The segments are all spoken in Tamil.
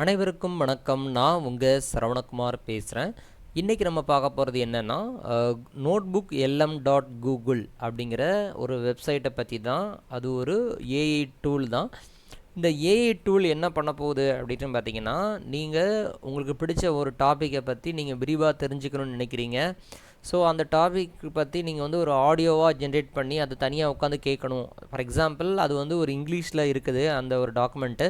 அனைவருக்கும் வணக்கம். நான் உங்கள் சரவணகுமார் பேசுகிறேன். இன்றைக்கி நம்ம பார்க்க போகிறது என்னென்னா நோட்புக் lm.google அப்படிங்கிற ஒரு வெப்சைட்டை பற்றி தான். அது ஒரு ஏஐ டூல் தான். இந்த ஏஐ டூல் என்ன பண்ண போகுது அப்படின்னு பார்த்தீங்கன்னா, நீங்கள் உங்களுக்கு பிடிச்ச ஒரு டாப்பிக்கை பற்றி நீங்கள் விரிவாக தெரிஞ்சுக்கணும்னு நினைக்கிறீங்க. ஸோ அந்த டாபிக் பற்றி நீங்கள் வந்து ஒரு ஆடியோவாக ஜென்ரேட் பண்ணி அதை தனியாக உட்காந்து கேட்கணும். ஃபார் எக்ஸாம்பிள் அது வந்து ஒரு இங்கிலீஷில் இருக்குது அந்த ஒரு டாக்குமெண்ட்டு.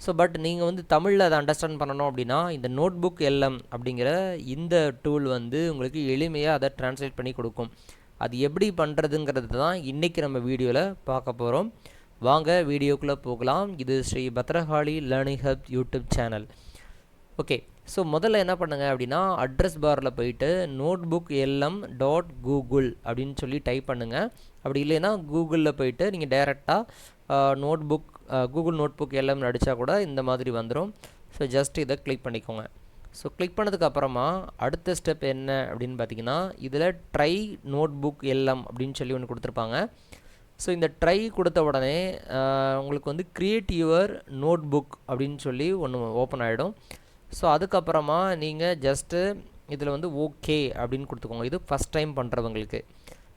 ஸோ பட் நீங்கள் வந்து தமிழில் அதை அண்டர்ஸ்டாண்ட் பண்ணணும் அப்படின்னா இந்த நோட்புக் எல்எம் அப்படிங்கிற இந்த டூல் வந்து உங்களுக்கு எளிமையாக அதை ட்ரான்ஸ்லேட் பண்ணி கொடுக்கும். அது எப்படி பண்ணுறதுங்கிறது தான் இன்றைக்கி நம்ம வீடியோவில் பார்க்க போகிறோம். வாங்க வீடியோக்குள்ளே போகலாம். இது Sri Bhadrakali learning hub YouTube channel. Okay, so முதல்ல என்ன பண்ணுங்கள் அப்படின்னா அட்ரஸ் பாரில் போயிட்டு நோட்புக் lm.google அப்படின்னு சொல்லி டைப் பண்ணுங்கள். அப்படி இல்லைன்னா கூகுளில் போயிட்டு நீங்கள் டைரெக்டாக கூகுள் நோட்புக் lm அடித்தா கூட இந்த மாதிரி வந்துடும். ஸோ ஜஸ்ட் இதை கிளிக் பண்ணிக்கோங்க. ஸோ கிளிக் பண்ணதுக்கப்புறமா அடுத்த ஸ்டெப் என்ன அப்படின்னு பார்த்தீங்கன்னா, இதில் ட்ரை நோட்புக் lm அப்படின்னு சொல்லி ஒன்று கொடுத்துருப்பாங்க. ஸோ இந்த ட்ரை கொடுத்த உடனே உங்களுக்கு வந்து கிரியேட் யுவர் நோட்புக் அப்படின்னு சொல்லி ஒன்று ஓப்பன் ஆகிடும். ஸோ அதுக்கப்புறமா நீங்கள் ஜஸ்ட்டு இதில் வந்து ஓகே அப்படின்னு கொடுத்துக்கோங்க. இது ஃபஸ்ட் டைம் பண்ணுறவங்களுக்கு.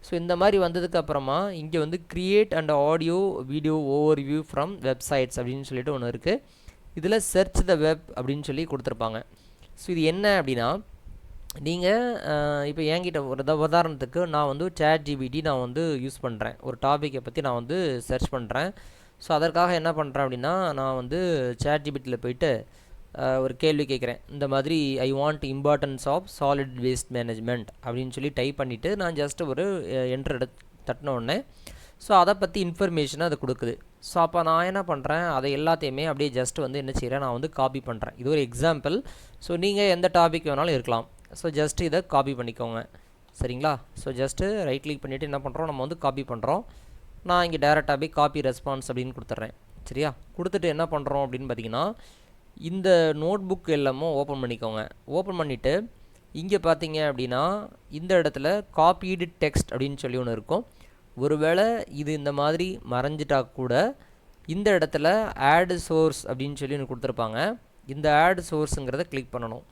ஸோ இந்த மாதிரி வந்ததுக்கப்புறமா இங்கே வந்து create and audio video overview from websites அப்படின்னு சொல்லிட்டு ஒன்று இருக்குது. இதில் சர்ச் த வெப் அப்படின்னு சொல்லி கொடுத்துருப்பாங்க. ஸோ இது என்ன அப்படின்னா, நீங்கள் இப்போ என்கிட்ட ஒரு உதாரணத்துக்கு நான் வந்து ChatGPT நான் வந்து யூஸ் பண்ணுறேன். ஒரு டாப்பிக்கை பற்றி நான் வந்து சர்ச் பண்ணுறேன். ஸோ அதற்காக என்ன பண்ணுறேன் அப்படின்னா, நான் வந்து ChatGPTயில் போயிட்டு ஒரு கேள்வி கேட்குறேன். இந்த மாதிரி I want importance of solid waste management அப்படின்னு சொல்லி டைப் பண்ணிவிட்டு நான் ஜஸ்ட்டு ஒரு என்ட்ரு தட்டின உடனே ஸோ அதை பற்றி இன்ஃபர்மேஷனை அது கொடுக்குது. ஸோ அப்போ நான் என்ன பண்ணுறேன், அதை எல்லாத்தையுமே அப்படியே ஜஸ்ட் வந்து என்ன செய்கிறேன், நான் வந்து காப்பி பண்ணுறேன். இது ஒரு எக்ஸாம்பிள். ஸோ நீங்கள் எந்த டாபிக் வேணாலும் இருக்கலாம். ஸோ ஜஸ்ட்டு இதை காப்பி பண்ணிக்கோங்க, சரிங்களா? ஸோ ஜஸ்ட்டு ரைட் கிளிக் பண்ணிவிட்டு என்ன பண்ணுறோம், நம்ம வந்து காப்பி பண்ணுறோம். நான் இங்கே டேரெக்டாக போய் காப்பி ரெஸ்பான்ஸ் அப்படின்னு கொடுத்துட்றேன். சரியா? கொடுத்துட்டு என்ன பண்ணுறோம் அப்படின்னு பார்த்தீங்கன்னா, இந்த நோட்புக் எல்லாமோ ஓப்பன் பண்ணிக்கோங்க. ஓப்பன் பண்ணிவிட்டு இங்கே பார்த்தீங்க அப்படின்னா இந்த இடத்துல காப்பீடு டெக்ஸ்ட் அப்படின்னு சொல்லி ஒன்று இருக்கும். ஒருவேளை இது இந்த மாதிரி மறைஞ்சிட்டா கூட இந்த இடத்துல ஆட் சோர்ஸ் அப்படின்னு சொல்லி ஒன்று கொடுத்துருப்பாங்க. இந்த ஆட் சோர்ஸுங்கிறத கிளிக் பண்ணணும்.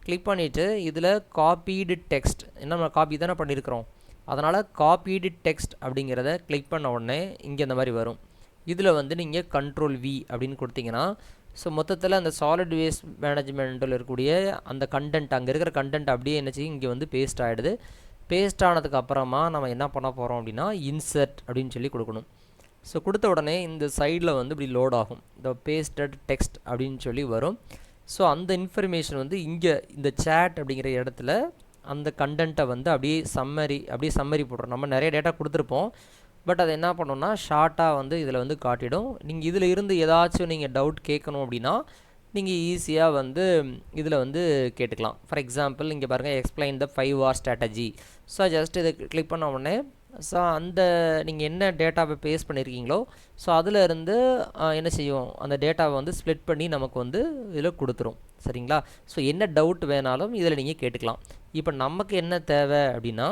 கிளிக் பண்ணிவிட்டு இதில் காப்பீடு டெக்ஸ்ட் நம்ம காப்பி தானே பண்ணியிருக்கிறோம், அதனால் காப்பீடு டெக்ஸ்ட் அப்படிங்கிறத கிளிக் பண்ண உடனே இங்கே இந்த மாதிரி வரும். இதில் வந்து நீங்கள் Ctrl+V அப்படின்னு கொடுத்தீங்கன்னா ஸோ மொத்தத்தில் அந்த சாலிட் வேஸ்ட் மேனேஜ்மெண்ட்டில் இருக்கக்கூடிய அந்த கண்டென்ட், அங்கே இருக்கிற கண்டென்ட் அப்படியே என்ன செய்யும், இங்கே வந்து பேஸ்ட் ஆகிடுது. பேஸ்ட் ஆனதுக்கு அப்புறமா நம்ம என்ன பண்ண போகிறோம் அப்படின்னா இன்சர்ட் அப்படின்னு சொல்லி கொடுக்கணும். ஸோ கொடுத்த உடனே இந்த சைடில் வந்து இப்படி லோட் ஆகும். இந்த பேஸ்டட் டெக்ஸ்ட் அப்படின்னு சொல்லி வரும். ஸோ அந்த இன்ஃபர்மேஷன் வந்து இங்கே இந்த சேட் அப்படிங்கிற இடத்துல அந்த கண்டென்ட்டை வந்து அப்படியே சம்மரி போடுறோம். நம்ம நிறைய டேட்டா கொடுத்துருப்போம், பட் அதை என்ன பண்ணோம்னா ஷார்ட்டாக வந்து இதில் வந்து காட்டிடும். நீங்கள் இதில் இருந்து ஏதாச்சும் நீங்கள் டவுட் கேட்கணும் அப்படின்னா நீங்கள் ஈஸியாக வந்து இதில் வந்து கேட்டுக்கலாம். ஃபார் எக்ஸாம்பிள் இங்கே பாருங்கள், explain the 5R strategy. So just இதை கிளிக் பண்ண உடனே ஸோ அந்த நீங்கள் என்ன டேட்டாவை பேஸ் பண்ணியிருக்கீங்களோ ஸோ அதில் இருந்து என்ன செய்யும், அந்த டேட்டாவை வந்து ஸ்ப்ளிட் பண்ணி நமக்கு வந்து இதில் கொடுத்துரும். சரிங்களா? ஸோ என்ன டவுட் வேணாலும் இதில் நீங்கள் கேட்டுக்கலாம். இப்போ நமக்கு என்ன தேவை அப்படின்னா,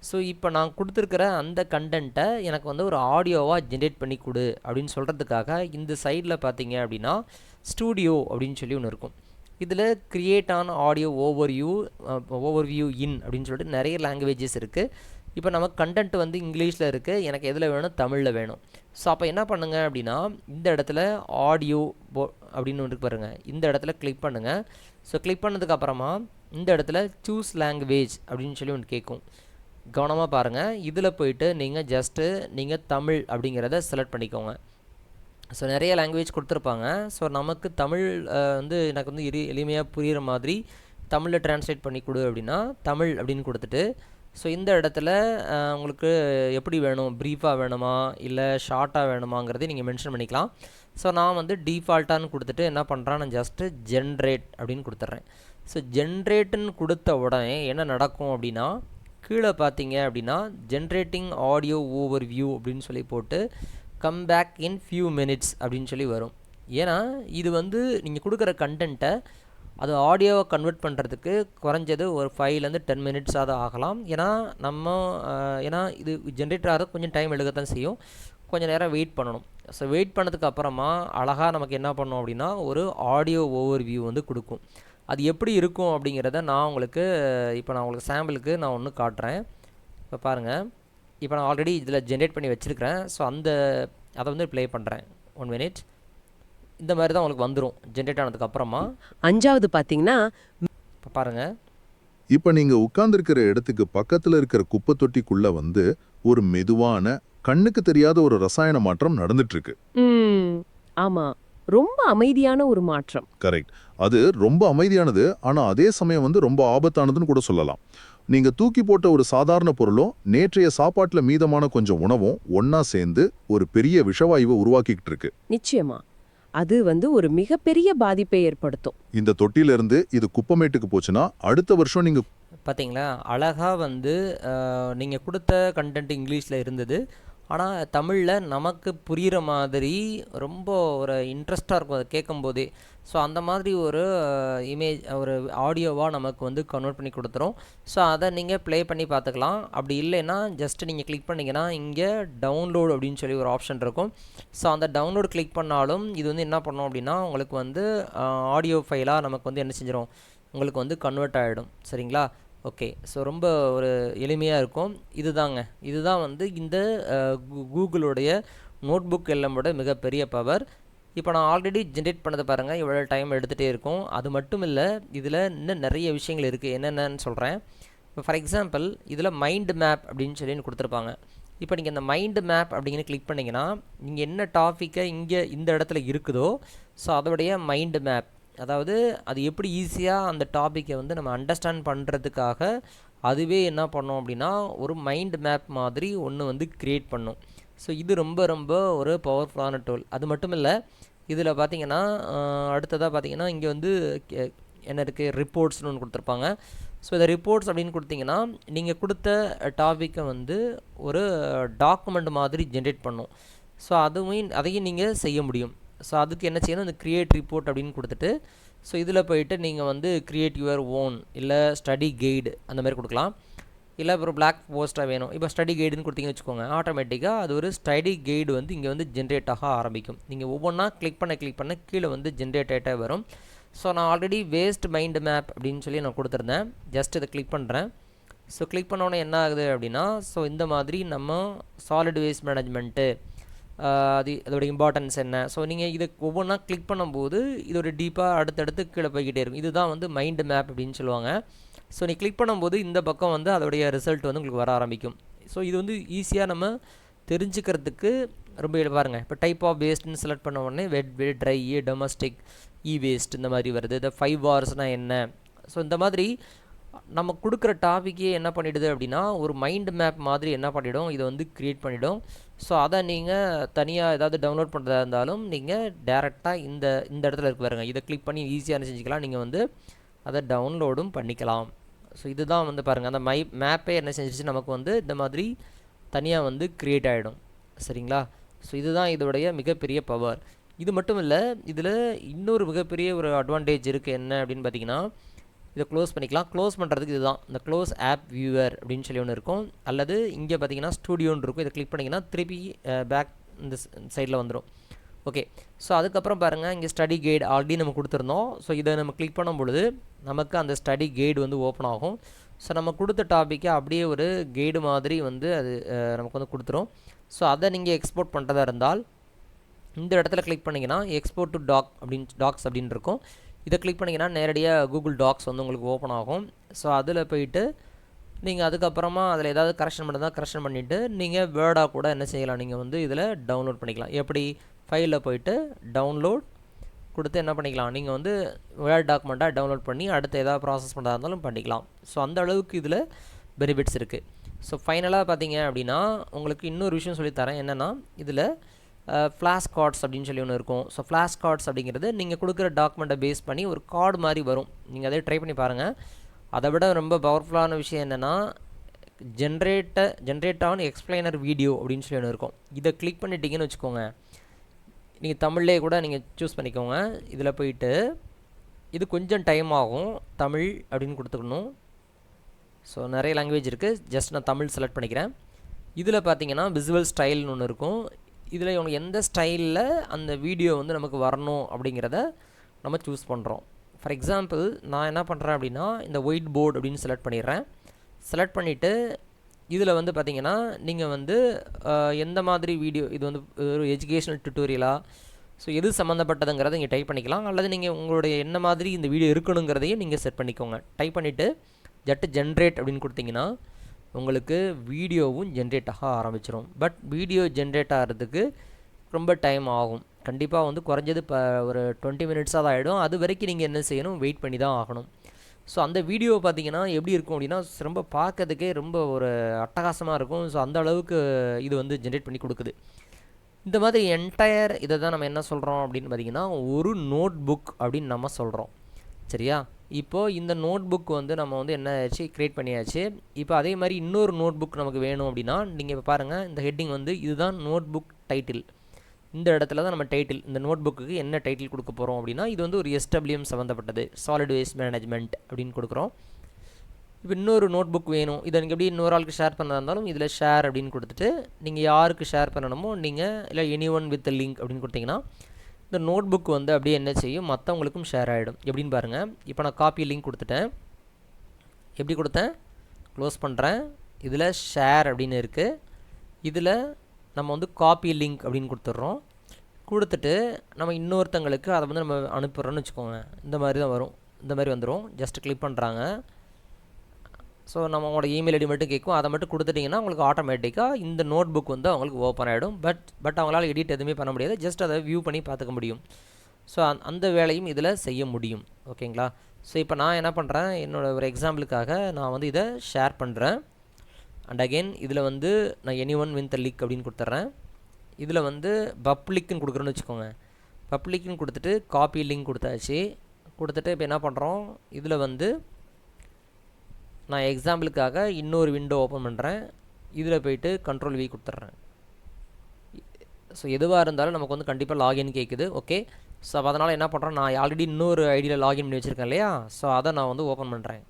ஸோ இப்போ நான் கொடுத்துருக்கிற அந்த கண்டென்ட்டை எனக்கு வந்து ஒரு ஆடியோவாக ஜென்ரேட் பண்ணி கொடு அப்படின்னு சொல்கிறதுக்காக இந்த சைடில் பார்த்தீங்க அப்படின்னா ஸ்டூடியோ அப்படின்னு சொல்லி ஒன்று இருக்கும். இதில் கிரியேட் ஆன் ஆடியோ ஓவர்வியூ இன் அப்படின்னு சொல்லிட்டு நிறைய லாங்குவேஜஸ் இருக்குது. இப்போ நமக்கு கண்டென்ட் வந்து இங்கிலீஷில் இருக்குது, எனக்கு எதில் வேணும், தமிழில் வேணும். ஸோ அப்போ என்ன பண்ணுங்கள் அப்படின்னா இந்த இடத்துல ஆடியோ அப்படின்னு ஒன்று பாருங்கள், இந்த இடத்துல கிளிக் பண்ணுங்கள். ஸோ கிளிக் பண்ணதுக்கப்புறமா இந்த இடத்துல சூஸ் லாங்குவேஜ் அப்படின்னு சொல்லி ஒன்று கேட்கும். கவனமாக பாருங்கள். இதில் போயிட்டு நீங்கள் தமிழ் அப்படிங்கிறத செலக்ட் பண்ணிக்கோங்க. ஸோ நிறைய லாங்குவேஜ் கொடுத்துருப்பாங்க. ஸோ நமக்கு தமிழ் வந்து எனக்கு வந்து எளிமையாக புரிகிற மாதிரி தமிழில் ட்ரான்ஸ்லேட் பண்ணி கொடு அப்படின்னா தமிழ் அப்படின்னு கொடுத்துட்டு ஸோ இந்த இடத்துல உங்களுக்கு எப்படி வேணும், ப்ரீஃபாக வேணுமா இல்லை ஷார்ட்டாக வேணுமாங்கிறதை நீங்கள் மென்ஷன் பண்ணிக்கலாம். ஸோ நான் வந்து டிஃபால்ட்டான்னு கொடுத்துட்டு என்ன பண்ணுறேன், நான் ஜஸ்ட்டு ஜென்ரேட் அப்படின்னு கொடுத்துட்றேன். ஸோ ஜென்ரேட்டுன்னு கொடுத்த உடனே என்ன நடக்கும் அப்படின்னா, கீழே பார்த்தீங்க அப்படின்னா ஜென்ரேட்டிங் ஆடியோ ஓவர்வியூ அப்படின்னு சொல்லி போட்டு come back in few minutes அப்படின்னு சொல்லி வரும். ஏன்னா இது வந்து நீங்கள் கொடுக்குற கண்டென்ட்டை அது ஆடியோவை கன்வெர்ட் பண்ணுறதுக்கு குறைஞ்சது ஒரு 5லேருந்து 10 மினிட்ஸாக ஆகலாம். ஏன்னா இது ஜென்ரேட் ஆகிறது கொஞ்சம் டைம் எடுக்கத்தான் செய்யும். கொஞ்சம் நேரம் வெயிட் பண்ணணும். ஸோ வெயிட் பண்ணதுக்கு அப்புறமா அழகாக நமக்கு என்ன பண்ணோம் அப்படின்னா ஒரு ஆடியோ ஓவர்வியூ வந்து கொடுக்கும். அது எப்படி இருக்கும் அப்படிங்கிறத நான் உங்களுக்கு சாம்பிளுக்கு நான் ஒன்று காட்டுறேன். இப்போ பாருங்கள், இப்போ நான் ஆல்ரெடி இதில் ஜென்ரேட் பண்ணி வச்சுருக்கிறேன். ஸோ அதை வந்து ப்ளே பண்ணுறேன். 1 மினிட். இந்த மாதிரி தான் உங்களுக்கு வந்துடும் ஜென்ரேட் ஆனதுக்கப்புறமா. 5வது பார்த்தீங்கன்னா, இப்போ பாருங்கள், இப்ப நீங்க உட்கார்ந்திருக்கிற இடத்துக்கு பக்கத்துல இருக்கிற குப்பை தொட்டிக்குள்ள வந்து ஒரு மெதுவான கண்ணுக்கு தெரியாத ஒரு ரசாயன மாற்றம் நடந்துட்டு இருக்கு. ஆமா, ரொம்ப அமைதியான ஒரு மாற்றம். கரெக்ட். அது ரொம்ப அமைதியானது, ஆனா அதே சமயம் வந்து ரொம்ப ஆபத்தானதுன்னு கூட சொல்லலாம். நீங்க தூக்கி போட்ட ஒரு சாதாரண பொருளும் நேற்றைய சாப்பாட்டுல மீதமான கொஞ்சம் உணவும் ஒன்னா சேர்ந்து ஒரு பெரிய விஷவாயுவை உருவாக்கிக்கிட்டு இருக்கு. நிச்சயமா. அது வந்து ஒரு மிகப்பெரிய பாதிப்பை ஏற்படுத்தும். இந்த தொட்டில இருந்து இது குப்பமேட்டுக்கு போச்சுன்னா அடுத்த வருஷம் நீங்க பார்த்தீங்களா அழகாக வந்து நீங்கள் கொடுத்த கண்டென்ட் இங்கிலீஷில் இருந்தது. ஆனால் தமிழில் நமக்கு புரிகிற மாதிரி ரொம்ப ஒரு இன்ட்ரெஸ்டாக இருக்கும் அதை கேட்கும்போதே. ஸோ அந்த மாதிரி ஒரு ஒரு ஆடியோவாக நமக்கு வந்து கன்வெர்ட் பண்ணி கொடுத்துரும். ஸோ அதை நீங்கள் ப்ளே பண்ணி பார்த்துக்கலாம். அப்படி இல்லைன்னா ஜஸ்ட் நீங்கள் கிளிக் பண்ணிங்கன்னா இங்கே டவுன்லோட் அப்படின்னு சொல்லி ஒரு ஆப்ஷன் இருக்கும். ஸோ அந்த டவுன்லோட் கிளிக் பண்ணாலும் இது வந்து என்ன பண்ணோம் அப்படின்னா உங்களுக்கு வந்து ஆடியோ ஃபைலாக நமக்கு வந்து என்ன செஞ்சிடும், உங்களுக்கு வந்து கன்வெர்ட் ஆகிடும். சரிங்களா? ஓகே. ஸோ ரொம்ப ஒரு எளிமையாக இருக்கும். இதுதான் வந்து இந்த கூகுளுடைய நோட்புக் எல்லமோட மிகப்பெரிய பவர். இப்போ நான் ஆல்ரெடி ஜென்ரேட் பண்ணதை பாருங்கள், இவ்வளோ டைம் எடுத்துகிட்டே இருக்கும். அது மட்டும் இல்லை, இதில் இன்னும் நிறைய விஷயங்கள் இருக்குது. என்னென்னு சொல்கிறேன். இப்போ ஃபார் எக்ஸாம்பிள் இதில் மைண்ட் மேப் அப்படின்னு சொல்லி கொடுத்துருப்பாங்க. இப்போ நீங்கள் இந்த மைண்ட் மேப் அப்படிங்கிற கிளிக் பண்ணிங்கன்னா நீங்கள் என்ன டாப்பிக்கை இங்கே இந்த இடத்துல இருக்குதோ ஸோ அதோடைய மைண்ட் மேப், அதாவது அது எப்படி ஈஸியாக அந்த டாப்பிக்கை வந்து நம்ம அண்டர்ஸ்டாண்ட் பண்ணுறதுக்காக அதுவே என்ன பண்ணோம் அப்படின்னா ஒரு மைண்ட் மேப் மாதிரி ஒன்று வந்து க்ரியேட் பண்ணும். ஸோ இது ரொம்ப ரொம்ப ஒரு பவர்ஃபுல்லான டூல். அது மட்டும் இல்லை, இதில் பார்த்தீங்கன்னா அடுத்ததாக பார்த்தீங்கன்னா இங்கே வந்து என்ன இருக்குது, ரிப்போர்ட்ஸ்னு ஒன்று கொடுத்துருப்பாங்க. ஸோ இந்த ரிப்போர்ட்ஸ் அப்படின்னு கொடுத்தீங்கன்னா நீங்கள் கொடுத்த டாப்பிக்கை வந்து ஒரு டாக்குமெண்ட் மாதிரி ஜென்ரேட் பண்ணும். ஸோ அதையும் நீங்கள் செய்ய முடியும். ஸோ அதுக்கு என்ன செய்யணும், இந்த க்ரியேட் ரிப்போர்ட் அப்படின்னு கொடுத்துட்டு ஸோ இதில் போயிட்டு நீங்கள் வந்து க்ரியேட் யுவர் ஓன் இல்லை ஸ்டடி கைடு அந்த மாதிரி கொடுக்கலாம். இல்லை அப்புறம் பிளாக் போஸ்ட்டாக வேணும், இப்போ ஸ்டடி கைடுன்னு கொடுத்தீங்கன்னு வச்சுக்கோங்க, ஆட்டோமேட்டிக்காக அது ஒரு ஸ்டடி கைடு வந்து இங்கே வந்து ஜென்ரேட் ஆக ஆரம்பிக்கும். நீங்கள் ஒவ்வொன்றா கிளிக் பண்ண கீழே வந்து ஜென்ரேட் ஆகிட்டே வரும். ஸோ நான் ஆல்ரெடி வேஸ்ட் மைண்ட் மேப் அப்படின்னு சொல்லி நான் கொடுத்துருந்தேன். ஜஸ்ட் இதை கிளிக் பண்ணுறேன். ஸோ கிளிக் பண்ணோன்னே என்ன ஆகுது அப்படின்னா ஸோ இந்த மாதிரி நம்ம சாலிட் வேஸ்ட் மேனேஜ்மெண்ட்டு அதோட இம்பார்ட்டன்ஸ் என்ன, ஸோ நீங்கள் இதை ஒவ்வொன்றா கிளிக் பண்ணும்போது இதோட டீப்பாக அடுத்தடுத்து கீழே போய்கிட்டே இருக்கும். இதுதான் வந்து மைண்ட் மேப் அப்படின்னு சொல்லுவாங்க. ஸோ நீ கிளிக் பண்ணும்போது இந்த பக்கம் வந்து அதோடைய ரிசல்ட் வந்து உங்களுக்கு வர ஆரம்பிக்கும். ஸோ இது வந்து ஈஸியாக நம்ம தெரிஞ்சுக்கிறதுக்கு ரொம்ப பாருங்கள். இப்போ டைப் ஆஃப் வேஸ்ட்னு செலக்ட் பண்ண உடனே வெட், ட்ரை, டொமஸ்டிக், வேஸ்ட் இந்த மாதிரி வருது. இந்த 5 Rsனால் என்ன, ஸோ இந்த மாதிரி நம்ம கொடுக்குற டாப்பிக்கே என்ன பண்ணிவிடுது அப்படின்னா ஒரு மைண்ட் மேப் மாதிரி என்ன பண்ணிவிடும், இதை வந்து க்ரியேட் பண்ணிவிடும். ஸோ அதை நீங்கள் தனியாக ஏதாவது டவுன்லோட் பண்ணுறதா இருந்தாலும் நீங்கள் டேரெக்டாக இந்த இடத்துல இருக்கு பாருங்க, இதை கிளிக் பண்ணி ஈஸியாக என்ன செஞ்சுக்கலாம், நீங்கள் வந்து அதை டவுன்லோடும் பண்ணிக்கலாம். ஸோ இதுதான் வந்து பாருங்கள், அந்த மேப்பே என்ன செஞ்சிச்சு நமக்கு வந்து இந்த மாதிரி தனியாக வந்து க்ரியேட் ஆகிடும். சரிங்களா? ஸோ இதுதான் இதோடைய மிகப்பெரிய பவர். இது மட்டும் இல்லை, இதில் இன்னொரு மிகப்பெரிய ஒரு அட்வான்டேஜ் இருக்குது. என்ன அப்படின்னு பார்த்தீங்கன்னா இதை க்ளோஸ் பண்ணிக்கலாம். க்ளோஸ் பண்ணுறதுக்கு இதுதான் இந்த க்ளோஸ் ஆப் வியூவர் அப்படின்னு சொல்லி ஒன்று இருக்கும். அல்லது இங்கே பார்த்தீங்கன்னா ஸ்டூடியோன்னு இருக்கும். இதை கிளிக் பண்ணிங்கன்னா திருப்பி பேக் இந்த சைடில் வந்துடும். ஓகே. ஸோ அதுக்கப்புறம் பாருங்கள், இங்கே ஸ்டடி கைடு ஆல்ரெடி நம்ம கொடுத்துருந்தோம். ஸோ இதை நம்ம கிளிக் பண்ணும் பொழுது நமக்கு அந்த ஸ்டடி கைடு வந்து ஓப்பன் ஆகும். ஸோ நம்ம கொடுத்த டாப்பிக்கை அப்படியே ஒரு கைடு மாதிரி வந்து அது நமக்கு வந்து கொடுத்துரும். ஸோ அதை நீங்கள் எக்ஸ்போர்ட் பண்ணுறதா இருந்தால் இந்த இடத்துல கிளிக் பண்ணிங்கன்னா எக்ஸ்போர்ட் டு டாக்ஸ் அப்படின்னு இருக்கும். இதை கிளிக் பண்ணிங்கன்னா நேரடியாக கூகுள் டாக்ஸ் வந்து உங்களுக்கு ஓப்பன் ஆகும். ஸோ அதில் போயிட்டு நீங்கள் அதுக்கப்புறமா அதில் ஏதாவது கரெக்ஷன் பண்ணுறதா கரெக்ஷன் பண்ணிவிட்டு நீங்கள் வேர்டாக கூட என்ன செய்யலாம், நீங்கள் வந்து இதில் டவுன்லோட் பண்ணிக்கலாம். எப்படி ஃபைலில் போயிட்டு டவுன்லோட் கொடுத்து என்ன பண்ணிக்கலாம், நீங்கள் வந்து வேர்ட் டாக்குமெண்ட்டாக டவுன்லோட் பண்ணி அடுத்து ஏதாவது ப்ராசஸ் பண்ணுறதா இருந்தாலும் பண்ணிக்கலாம். ஸோ அந்த அளவுக்கு இதில் பெனிஃபிட்ஸ் இருக்குது. ஸோ ஃபைனலாக பார்த்தீங்க அப்படின்னா உங்களுக்கு இன்னொரு விஷயம் சொல்லித்தரேன். என்னென்னா இதில் ஃப்ளாஷ் கார்ட்ஸ் அப்படின்னு சொல்லி ஒன்று இருக்கும். ஸோ ஃப்ளாஷ் கார்ட்ஸ் அப்படிங்கிறது நீங்கள் கொடுக்குற டாக்குமெண்ட்டை பேஸ் பண்ணி ஒரு கார்டு மாதிரி வரும். நீங்கள் அதே ட்ரை பண்ணி பாருங்கள். அதை விட ரொம்ப பவர்ஃபுல்லான விஷயம் என்னென்னா ஜென்ரேட் ஆன் எக்ஸ்பிளைனர் வீடியோ அப்படின்னு சொல்லி ஒன்று இருக்கும். இதை கிளிக் பண்ணிட்டீங்கன்னு வச்சுக்கோங்க, நீங்கள் தமிழ்லே கூட நீங்கள் சூஸ் பண்ணிக்கோங்க. இதில் போயிட்டு இது கொஞ்சம் டைம் ஆகும், தமிழ் அப்படின்னு கொடுத்துக்கணும். ஸோ நிறைய லாங்குவேஜ் இருக்குது, ஜஸ்ட் நான் தமிழ் செலக்ட் பண்ணிக்கிறேன். இதில் பார்த்தீங்கன்னா விசுவல் ஸ்டைல்னு ஒன்று இருக்கும். இதில் இவங்க எந்த ஸ்டைலில் அந்த வீடியோ வந்து நமக்கு வரணும் அப்படிங்கிறத நம்ம சூஸ் பண்ணுறோம். ஃபார் எக்ஸாம்பிள் நான் என்ன பண்ணுறேன் அப்படின்னா இந்த ஒயிட் போர்டு அப்படின்னு செலக்ட் பண்ணிடுறேன். செலக்ட் பண்ணிவிட்டு இதில் வந்து பார்த்திங்கன்னா நீங்கள் வந்து எந்த மாதிரி வீடியோ, இது வந்து ஒரு எஜுகேஷ்னல் டியூட்டோரியலா, ஸோ எது சம்மந்தப்பட்டதுங்கிறத நீங்கள் டைப் பண்ணிக்கலாம். அல்லது நீங்கள் உங்களுடைய என்ன மாதிரி இந்த வீடியோ இருக்கணுங்கிறதையும் நீங்கள் செட் பண்ணிக்கோங்க. டைப் பண்ணிவிட்டு ஜென்ரேட் அப்படின்னு கொடுத்தீங்கன்னா உங்களுக்கு வீடியோவும் ஜென்ரேட் ஆக ஆரம்பிச்சிடும். பட் வீடியோ ஜென்ரேட் ஆகிறதுக்கு ரொம்ப டைம் ஆகும். கண்டிப்பாக வந்து குறைஞ்சது இப்போ ஒரு 20 மினிட்ஸாக தான் ஆகிடும். அது வரைக்கும் நீங்கள் என்ன செய்யணும், வெயிட் பண்ணி தான் ஆகணும். ஸோ அந்த வீடியோ பார்த்திங்கன்னா எப்படி இருக்கும் அப்படின்னா ரொம்ப பார்க்கறதுக்கே ரொம்ப ஒரு அட்டகாசமாக இருக்கும். ஸோ அந்த அளவுக்கு இது வந்து ஜென்ரேட் பண்ணி கொடுக்குது. இந்த மாதிரி என்டையர் இதை தான் நம்ம என்ன சொல்கிறோம் அப்படின்னு பார்த்திங்கன்னா ஒரு நோட் புக் அப்படின்னு நம்ம சொல்கிறோம். சரியா? இப்போது இந்த நோட் புக் வந்து நம்ம வந்து என்ன ஆச்சு, க்ரியேட் பண்ணியாச்சு. இப்போ அதே மாதிரி இன்னொரு நோட் புக் நமக்கு வேணும் அப்படின்னா நீங்கள் இப்போ பாருங்கள், இந்த ஹெட்டிங் வந்து இதுதான் நோட் புக் டைட்டில். இந்த இடத்துல தான் நம்ம டைட்டில், இந்த நோட் புக்கு என்ன டைட்டில் கொடுக்க போகிறோம் அப்படின்னா இது வந்து ஒரு SWM சம்மந்தப்பட்டது, சாலிட் வேஸ்ட் மேனேஜ்மெண்ட் அப்படின்னு கொடுக்குறோம். இப்போ இன்னொரு நோட் புக் வேணும், இதை நீங்கள் எப்படி இன்னொரு ஆளுக்கு ஷேர் பண்ணதாக இருந்தாலும் இதில் ஷேர் அப்படின்னு கொடுத்துட்டு நீங்கள் யாருக்கு ஷேர் பண்ணணுமோ நீங்கள் இல்லை எனி1 வித் லிங்க் அப்படின்னு கொடுத்தீங்கன்னா இந்த நோட் புக் வந்து அப்படியே என்ன செய்யும், மற்றவங்களுக்கும் ஷேர் ஆகிடும். எப்படின்னு பாருங்கள். இப்போ நான் காப்பி லிங்க் கொடுத்துட்டேன். எப்படி கொடுத்தேன், க்ளோஸ் பண்ணுறேன். இதில் ஷேர் அப்படின்னு இருக்குது. இதில் நம்ம வந்து காப்பி லிங்க் அப்படின்னு கொடுத்துட்றோம். கொடுத்துட்டு நம்ம இன்னொருத்தங்களுக்கு அதை வந்து நம்ம அனுப்புகிறோன்னு வச்சுக்கோங்க. இந்த மாதிரி தான் வரும், இந்த மாதிரி வந்துடும். ஜஸ்ட் கிளிக் பண்ணுறாங்க. ஸோ நம்ம அவங்களோட இமெயில் ஐடி மட்டும் கேட்கும். அதை மட்டும் கொடுத்துட்டிங்கன்னா உங்களுக்கு ஆட்டோமேட்டிக்காக இந்த நோட் புக் வந்து அவங்களுக்கு ஓப்பன் ஆகிடும். பட் அவங்களால எடிட் எதுவுமே பண்ண முடியாது. ஜஸ்ட் அதை வியூ பண்ணி பார்த்துக்க முடியும். ஸோ அந்த வேலையும் இதில் செய்ய முடியும். ஓகேங்களா? ஸோ இப்போ நான் என்ன பண்ணுறேன், என்னோடய ஒரு எக்ஸாம்பிளுக்காக நான் வந்து இதை ஷேர் பண்ணுறேன். அண்ட் அகெயின் இதில் வந்து நான் எனி1 வித் லிங்க் அப்படின்னு கொடுத்துட்றேன். இதில் வந்து பப்ளிக்னு கொடுக்குறேன்னு வச்சுக்கோங்க. பப்ளிக்னு கொடுத்துட்டு காப்பி லிங்க் கொடுத்தாச்சு. கொடுத்துட்டு இப்போ என்ன பண்ணுறோம், இதில் வந்து நான் எக்ஸாம்பிளுக்காக இன்னொரு விண்டோ ஓப்பன் பண்ணுறேன். இதில் போய்ட்டு Ctrl+V கொடுத்துட்றேன். ஸோ எதுவாக இருந்தாலும் நமக்கு வந்து கண்டிப்பாக லாகின் கேட்குது. ஓகே. ஸோ அதனால் என்ன பண்ணுறேன், நான் ஆல்ரெடி இன்னொரு ஐடியில் லாகின் பண்ணி வச்சுருக்கேன் இல்லையா, ஸோ அதை நான் வந்து ஓப்பன் பண்ணுறேன்.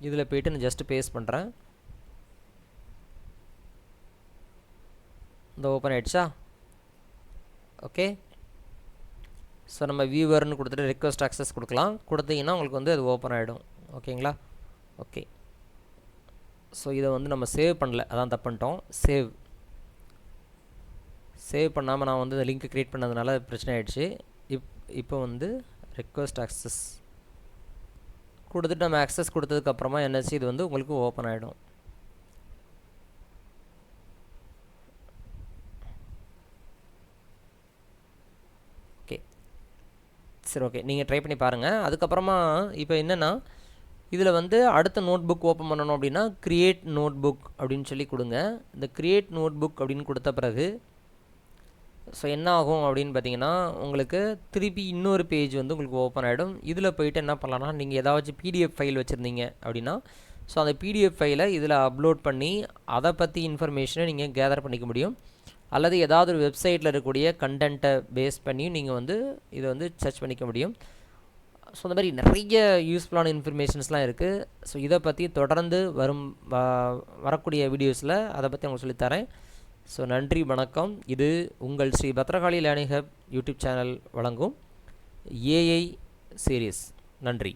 இதில் போய்ட்டு நான் ஜஸ்ட்டு பேஸ்ட் பண்ணுறேன். இந்த ஓப்பன் ஆகிடுச்சா? ஓகே. ஸோ நம்ம வியூவர்னு கொடுத்துட்டு ரிக்வெஸ்ட் ஆக்சஸ் கொடுக்கலாம். கொடுத்தீங்கன்னா உங்களுக்கு வந்து அது ஓப்பன் ஆகிடும். ஓகேங்களா? ஓகே. ஸோ இதை வந்து நம்ம சேவ் பண்ணல, அதான் தப்பு பண்ணிட்டோம். சேவ் பண்ணாமல் நான் வந்து இந்த லிங்க் க்ரியேட் பண்ணதுனால பிரச்சனை ஆகிடுச்சு. இப்போ வந்து ரிக்வெஸ்ட் ஆக்சஸ் கொடுத்துட்டு நம்ம ஆக்சஸ் கொடுத்ததுக்கப்புறமா என்னாச்சு, இது வந்து உங்களுக்கு ஓப்பன் ஆகிடும். ஓகே. சரி, ஓகே. நீங்கள் ட்ரை பண்ணி பாருங்கள். அதுக்கப்புறமா இப்போ என்னென்னா இதில் வந்து அடுத்த நோட் புக் ஓப்பன் பண்ணணும் அப்படின்னா க்ரியேட் நோட் புக் அப்படின்னு சொல்லி கொடுங்க. இந்த க்ரியேட் நோட் புக் அப்படின்னு கொடுத்த பிறகு ஸோ என்ன ஆகும் அப்படின்னு பார்த்தீங்கன்னா உங்களுக்கு திருப்பி இன்னொரு பேஜ் வந்து உங்களுக்கு ஓப்பன் ஆகிடும். இதில் போய்ட்டு என்ன பண்ணலான்னா நீங்கள் ஏதாச்சும் PDF ஃபைல் வச்சுருந்தீங்க அப்படின்னா ஸோ அந்த PDF ஃபைலை இதில் அப்லோட் பண்ணி அதை பற்றி இன்ஃபர்மேஷனை நீங்கள் கேதர் பண்ணிக்க முடியும். அல்லது ஏதாவது ஒரு வெப்சைட்டில் இருக்கக்கூடிய கண்டென்ட்டை பேஸ் பண்ணியும் நீங்கள் வந்து இதை வந்து சர்ச் பண்ணிக்க முடியும். ஸோ இந்த மாதிரி நிறைய யூஸ்ஃபுல்லான இன்ஃபர்மேஷன்ஸ்லாம் இருக்குது. ஸோ இதை பற்றி தொடர்ந்து வரக்கூடிய வீடியோஸில் அதை பற்றி உங்களுக்கு சொல்லித்தரேன். ஸோ நன்றி, வணக்கம். இது உங்கள் Sri Bhadrakali learning hub YouTube channel வழங்கும் AI சீரீஸ். நன்றி.